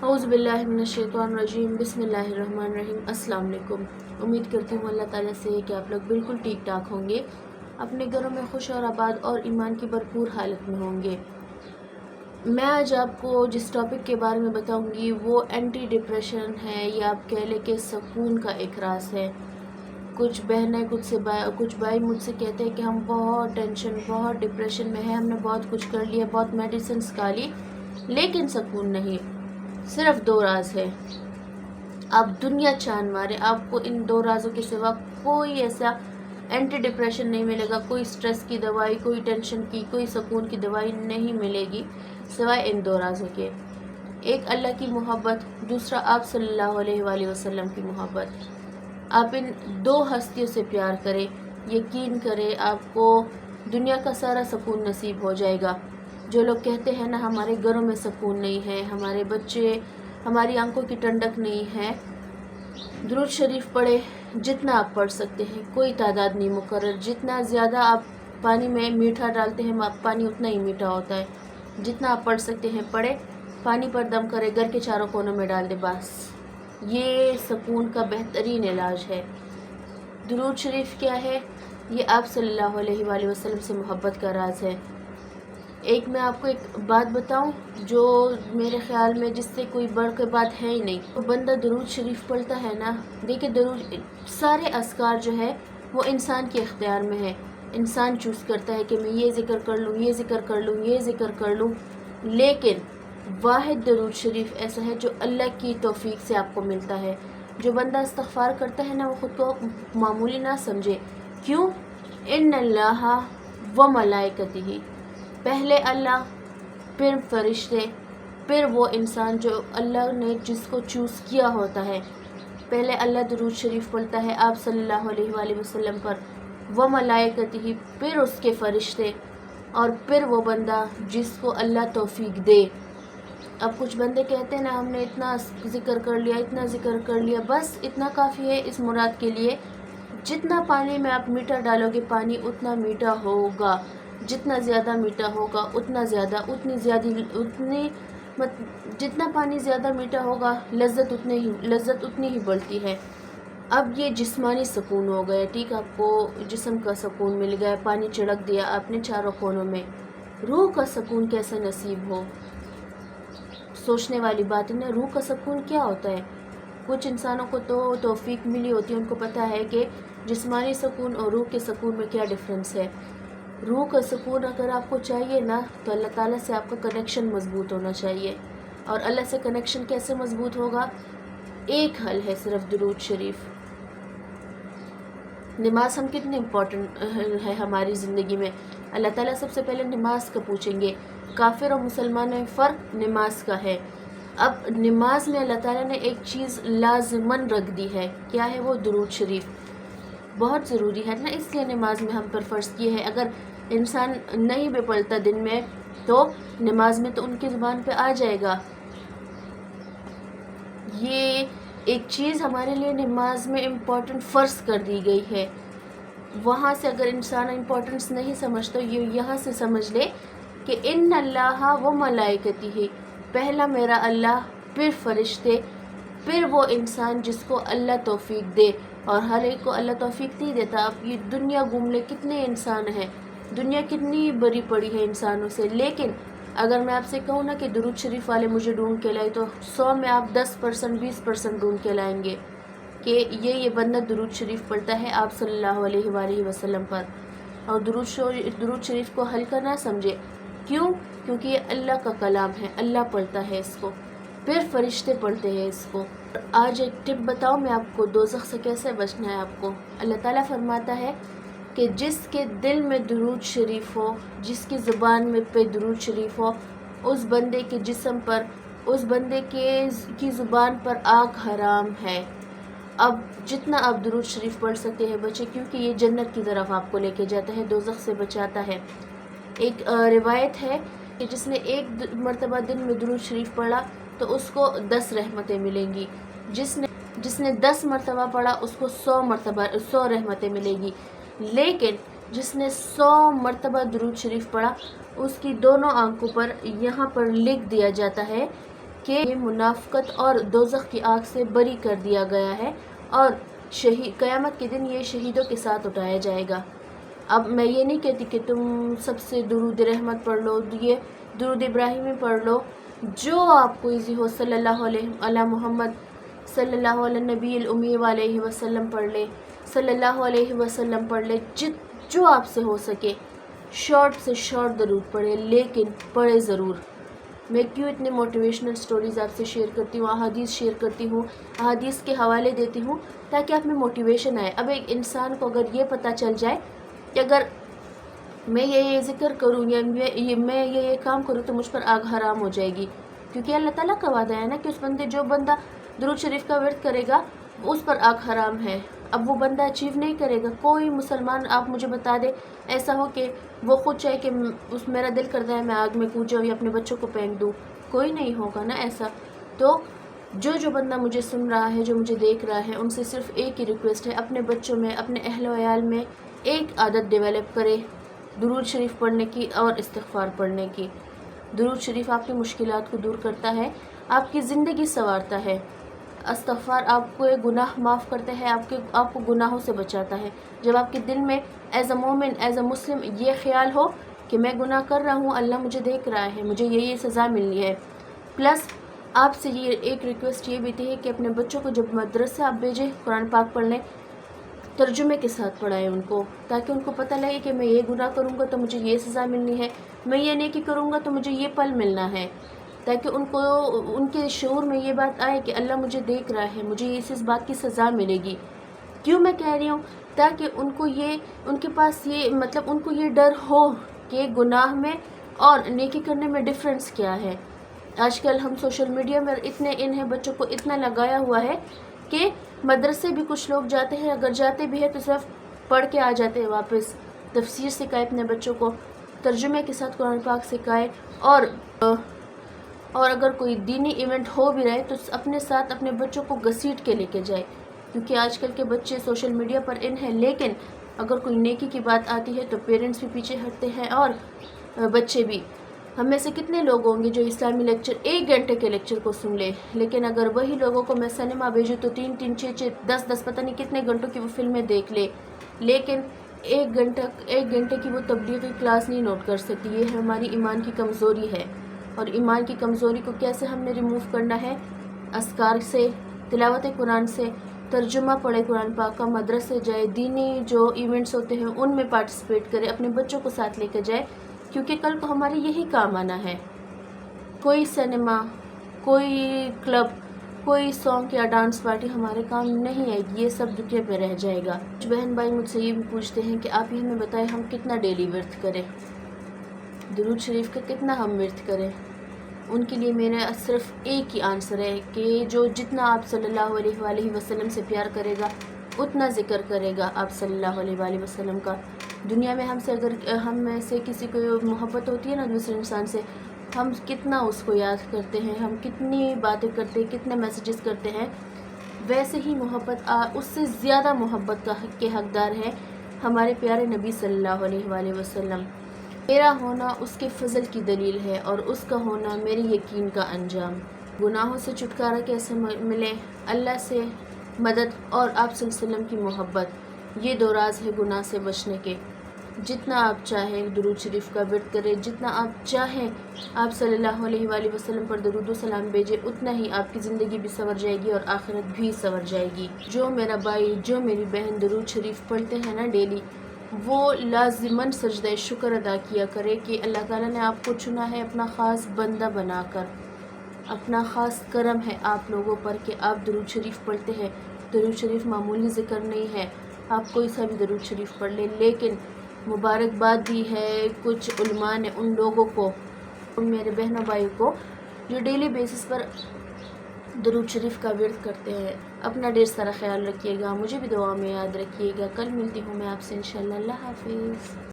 औज़ु बिल्लाहि मिनश्शैतानिर्रजीम बिस्मिल्लाहिर्रहमानिर्रहीम। अस्सलाम वालेकुम। उम्मीद करती हूँ अल्लाह ताला से कि आप लोग बिल्कुल ठीक ठाक होंगे, अपने घरों में खुश और आबाद और ईमान की भरपूर हालत में होंगे। मैं आज आपको जिस टॉपिक के बारे में बताऊँगी वो एंटी डिप्रेशन है, या आप कह लें कि सुकून का एक राज है। कुछ बहनें कुछ भाई मुझसे कहते हैं कि हम बहुत टेंशन, बहुत डिप्रेशन में हैं, हमने बहुत कुछ कर लिया, बहुत मेडिसिन खा ली, लेकिन सुकून नहीं। सिर्फ दो राज है। आप दुनिया छान मारे, आपको इन दो राजों के सिवा कोई ऐसा एंटी डिप्रेशन नहीं मिलेगा, कोई स्ट्रेस की दवाई, कोई टेंशन की, कोई सुकून की दवाई नहीं मिलेगी सिवाय इन दो राजों के। एक अल्लाह की मोहब्बत, दूसरा आप सल्लल्लाहु अलैहि वसल्लम की मोहब्बत। आप इन दो हस्तियों से प्यार करें, यकीन करें आपको दुनिया का सारा सुकून नसीब हो जाएगा। जो लोग कहते हैं ना हमारे घरों में सुकून नहीं है, हमारे बच्चे, हमारी आंखों की ठंडक नहीं है, दुरूद शरीफ पढ़े जितना आप पढ़ सकते हैं, कोई तादाद नहीं मुकर्रर। जितना ज़्यादा आप पानी में मीठा डालते हैं पानी उतना ही मीठा होता है। जितना आप पढ़ सकते हैं पढ़े, पानी पर दम करे, घर के चारों कोनों में डाल दे, बस ये सुकून का बेहतरीन इलाज है। दुरूद शरीफ क्या है? ये आप सल्लल्लाहु अलैहि वसल्लम से मोहब्बत का राज है। एक मैं आपको एक बात बताऊं जो मेरे ख्याल में जिससे कोई बढ़ के बात है ही नहीं। तो बंदा दुरूद शरीफ पढ़ता है ना, देखिए दुरूद सारे अस्कार जो है वो इंसान के इख्तियार में है। इंसान चूज़ करता है कि मैं ये ज़िक्र कर लूँ, ये ज़िक्र कर लूँ, ये ज़िक्र कर लूँ, लेकिन वाहिद दुरूद शरीफ ऐसा है जो अल्लाह की तौफीक से आपको मिलता है। जो बंदा इस्तिग़फ़ार करता है ना वो ख़ुद को मामूली ना समझे। क्यों? इन्नल्लाह व मलाइकतिही, पहले अल्लाह, फिर फरिश्ते, फिर वो इंसान जो अल्लाह ने जिसको चूज़ किया होता है। पहले अल्लाह दुरूद शरीफ पढ़ता है आप सल्लल्लाहु अलैहि वसल्लम पर, व मलाइकतिही, फिर उसके फरिश्ते, और फिर वो बंदा जिसको अल्लाह तौफीक दे। अब कुछ बंदे कहते हैं ना हमने इतना ज़िक्र कर लिया, इतना ज़िक्र कर लिया, बस इतना काफ़ी है इस मुराद के लिए। जितना पानी में आप मीठा डालोगे पानी उतना मीठा होगा, जितना ज़्यादा मीठा होगा उतना ज़्यादा जितना पानी ज़्यादा मीठा होगा लज़्ज़त उतनी ही बढ़ती है। अब ये जिस्मानी सुकून हो गया, ठीक, आपको जिस्म का सुकून मिल गया, पानी छिड़क दिया आपने चारों कोनों में। रूह का सुकून कैसे नसीब हो? सोचने वाली बात है ना। रूह का सुकून क्या होता है? कुछ इंसानों को तो तौफीक मिली होती है, उनको पता है कि जिस्मानी सुकून और रूह के सुकून में क्या डिफरेंस है। रूह का सुकून अगर आपको चाहिए ना तो अल्लाह ताला से आपका कनेक्शन मज़बूत होना चाहिए। और अल्लाह से कनेक्शन कैसे मज़बूत होगा? एक हल है, सिर्फ दुरूद शरीफ। नमाज हम कितने इम्पोर्टेंट है हमारी ज़िंदगी में। अल्लाह ताला सबसे पहले नमाज का पूछेंगे। काफिर और मुसलमान में फ़र्क नमाज का है। अब नमाज में अल्लाह ताला ने एक चीज़ लाज़िमन रख दी है, क्या है वो? दुरूद शरीफ बहुत ज़रूरी है ना, इसलिए नमाज में हम पर फ़र्ज़ किए है। अगर इंसान नहीं भी पढ़ता दिन में तो नमाज में तो उनकी ज़ुबान पे आ जाएगा। ये एक चीज़ हमारे लिए नमाज में इम्पोर्टेंट फ़र्ज़ कर दी गई है। वहाँ से अगर इंसान इम्पोर्टेंस नहीं समझता, ये यहाँ से समझ ले कि इन्नल्लाह व मलाइकतिही, पहला मेरा अल्लाह, फिर फरिश्ते, फिर वो इंसान जिसको अल्लाह तौफीक दे। और हर एक को अल्लाह तौफीक नहीं देता। आप ये दुनिया घूम ले, कितने इंसान हैं, दुनिया कितनी बड़ी पड़ी है इंसानों से, लेकिन अगर मैं आपसे कहूँ ना कि दुरूद शरीफ वाले मुझे ढूंढ के लाए तो 100 में आप 10% 20% ढूंढ के लाएंगे कि ये बंदा दुरूद शरीफ पढ़ता है आप सल्लल्लाहु अलैहि वसल्लम पर। और दुरूद शरीफ को हल्का ना समझे। क्यों? क्योंकि ये अल्लाह का कलाम है, अल्लाह पढ़ता है इसको, फिर फरिश्ते पढ़ते हैं इसको। आज एक टिप बताओ मैं आपको, दोज़ख से कैसे बचना है आपको। अल्लाह ताला फरमाता है कि जिसके दिल में दुरूद शरीफ हो, जिसकी ज़ुबान में पे दुरूद शरीफ हो, उस बंदे के जिस्म पर, उस बंदे की ज़ुबान पर आग हराम है। अब जितना आप दुरूद शरीफ पढ़ सकते हैं बच्चे, क्योंकि ये जन्नत की तरफ आपको लेके जाता है, दोज़ख से बचाता है। एक रिवायत है कि जिसने एक मरतबा दिन में दुरूद शरीफ पढ़ा तो उसको 10 रहमतें मिलेंगी। जिसने 10 मरतबा पढ़ा उसको 100 रहमतें मिलेगी। लेकिन जिसने 100 मरतबा दुरूद शरीफ पढ़ा उसकी दोनों आंखों पर यहाँ पर लिख दिया जाता है کہ یہ منافقت اور دوزخ کی آگ سے بری کر دیا گیا ہے اور قیامت کے دن یہ شہیدوں کے ساتھ اٹھایا جائے گا۔ اب میں یہ نہیں کہتی کہ تم سب سے درود رحمت پڑھ لو، یہ درود ابراہیمی پڑھ لو، جو آپ کو ایزی ہو، صلی اللہ علیہ محمد صلی اللہ علیہ نبی الامی علیہ وسلم پڑھ لے، صلی اللہ علیہ وسلم پڑھ لے، جو آپ سے ہو سکے شارٹ سے شارٹ درود پڑھے، لیکن پڑھے ضرور۔ میں کیوں اتنے موٹیویشنل سٹوریز آپ سے شیئر کرتی ہوں، احادیث شیئر کرتی ہوں، احادیث کے حوالے دیتی ہوں تاکہ آپ میں موٹیویشن آئے۔ اب ایک انسان کو اگر یہ پتہ چل جائے کہ اگر میں یہ ذکر کروں یا میں یہ کام کروں تو مجھ پر آگ حرام ہو جائے گی، کیونکہ اللہ تعالیٰ کا وعدہ ہے نا کہ جو بندہ درود شریف کا ورد کرے گا اس پر آگ حرام ہے۔ اب وہ بندہ اچیو نہیں کرے گا۔ کوئی مسلمان آپ مجھے بتا دے ایسا ہو کہ وہ خود چاہے کہ میرا دل کرتا ہے میں آگ میں کود جاؤں یا اپنے بچوں کو پھینک دوں، کوئی نہیں ہوگا نا ایسا۔ تو جو بندہ مجھے سن رہا ہے، جو مجھے دیکھ رہا ہے، ان سے صرف ایک ہی ریکویسٹ ہے، اپنے بچوں میں، اپنے اہل و عیال میں ایک عادت ڈیولپ کرے درود شریف پڑھنے کی اور استغفار پڑھنے کی۔ درود شریف آپ کی مشکلات کو دور کرتا ہے، آپ کی زندگی سنوارتا ہے۔ استغفار آپ کو گناہ معاف کرتا ہے، آپ کو گناہوں سے بچاتا ہے۔ جب آپ کے دل میں ایز اے مومن، ایز اے مسلم یہ خیال ہو کہ میں گناہ کر رہا ہوں، اللہ مجھے دیکھ رہا ہے، مجھے یہ سزا ملنی ہے۔ پلس آپ سے یہ ایک ریکویسٹ یہ بھی تھی کہ اپنے بچوں کو جب مدرسے آپ بھیجیں قرآن پاک پڑھنے، ترجمے کے ساتھ پڑھائیں ان کو، تاکہ ان کو پتہ لگے کہ میں یہ گناہ کروں گا تو مجھے یہ سزا ملنی ہے، میں یہ نیکی کروں گا تو مجھے یہ پھل ملنا ہے، تاکہ ان کے شعور میں یہ بات آئے کہ اللہ مجھے دیکھ رہا ہے، مجھے اس بات کی سزا ملے گی۔ کیوں میں کہہ رہی ہوں؟ تاکہ ان کے پاس ان کو یہ ڈر ہو کہ گناہ میں اور نیکی کرنے میں ڈفرینس کیا ہے۔ آج کل ہم سوشل میڈیا میں اتنے ہیں، بچوں کو اتنا لگایا ہوا ہے کہ مدرسے بھی کچھ لوگ جاتے ہیں، اگر جاتے بھی ہیں تو صرف پڑھ کے آ جاتے ہیں واپس۔ تفسیر سکھائے اپنے بچوں کو، ترجمے کے ساتھ قرآن پاک سکھائے، اور اگر کوئی دینی ایونٹ ہو بھی رہے تو اپنے ساتھ اپنے بچوں کو گھسیٹ کے لے کے جائے، کیونکہ آج کل کے بچے سوشل میڈیا پر ہیں، لیکن اگر کوئی نیکی کی بات آتی ہے تو پیرنٹس بھی پیچھے ہٹتے ہیں اور بچے بھی۔ ہم میں سے کتنے لوگ ہوں گے جو اسلامی لیکچر 1 گھنٹے کے لیکچر کو سن لے، لیکن اگر وہی لوگوں کو میں سنیما بھیجوں تو 3 6 10 پتہ نہیں کتنے گھنٹوں کی وہ فلمیں دیکھ لے، لیکن 1 گھنٹے کی وہ تبلیغی کلاس نہیں نوٹ کر سکتی۔ یہ ہماری ایمان کی کمزوری ہے، اور ایمان کی کمزوری کو کیسے ہم نے ریموو کرنا ہے؟ اذکار سے، تلاوت قرآن سے، ترجمہ پڑھے قرآن پاک کا، مدرسے جائے، دینی جو ایونٹس ہوتے ہیں ان میں پارٹیسپیٹ کرے، اپنے بچوں کو ساتھ لے کے جائے، کیونکہ کل کو ہمارے یہی کام آنا ہے۔ کوئی سنیما، کوئی کلب، کوئی سانگ یا ڈانس پارٹی ہمارے کام نہیں آئے گی، یہ سب دنیا پہ رہ جائے گا۔ کچھ بہن بھائی مجھ سے یہ بھی پوچھتے ہیں کہ آپ یہ ہمیں بتائیں ہم کتنا ڈیلی ورد کریں، درود شریف کا کتنا ہم ورد کریں۔ ان کے لیے میرا صرف ایک ہی آنسر ہے کہ جتنا آپ صلی اللہ علیہ وآلہ وسلم سے پیار کرے گا اتنا ذکر کرے گا آپ صلی اللہ علیہ وآلہ وسلم کا۔ دنیا میں ہم میں سے کسی کو محبت ہوتی ہے نا دوسرے انسان سے، ہم کتنا اس کو یاد کرتے ہیں، ہم کتنی باتیں کرتے ہیں، کتنے میسیجز کرتے ہیں، ویسے ہی محبت اس سے زیادہ محبت کے حقدار ہے ہمارے پیارے نبی صلی اللہ علیہ وآلہ وسلم۔ میرا ہونا اس کے فضل کی دلیل ہے اور اس کا ہونا میری یقین کا انجام۔ گناہوں سے چھٹکارا کیسے ملے؟ اللہ سے مدد اور آپ صلی اللہ علیہ وسلم کی محبت، یہ 2 راز ہے گناہ سے بچنے کے۔ جتنا آپ چاہیں درود شریف کا ورد کریں، جتنا آپ چاہیں آپ صلی اللہ علیہ وآلہ وسلم پر درود و سلام بھیجیں، اتنا ہی آپ کی زندگی بھی سنور جائے گی اور آخرت بھی سنور جائے گی۔ جو میرا بھائی، جو میری بہن درود شریف پڑھتے ہیں نا ڈیلی، وہ لازماً سجدہ شکر ادا کیا کرے کہ اللہ تعالیٰ نے آپ کو چنا ہے اپنا خاص بندہ بنا کر، اپنا خاص کرم ہے آپ لوگوں پر کہ آپ درود شریف پڑھتے ہیں۔ درود شریف معمولی ذکر نہیں ہے، آپ کوئی سا بھی درود شریف پڑھ لیں، لیکن مبارکباد بھی ہے کچھ علماء نے ان لوگوں کو، ان میرے بہنوں بھائیوں کو جو ڈیلی بیسس پر درود شریف کا ورد کرتے ہیں۔ اپنا ڈھیر سارا خیال رکھیے گا، مجھے بھی دعا میں یاد رکھیے گا۔ کل ملتی ہوں میں آپ سے انشاءاللہ۔ اللہ حافظ۔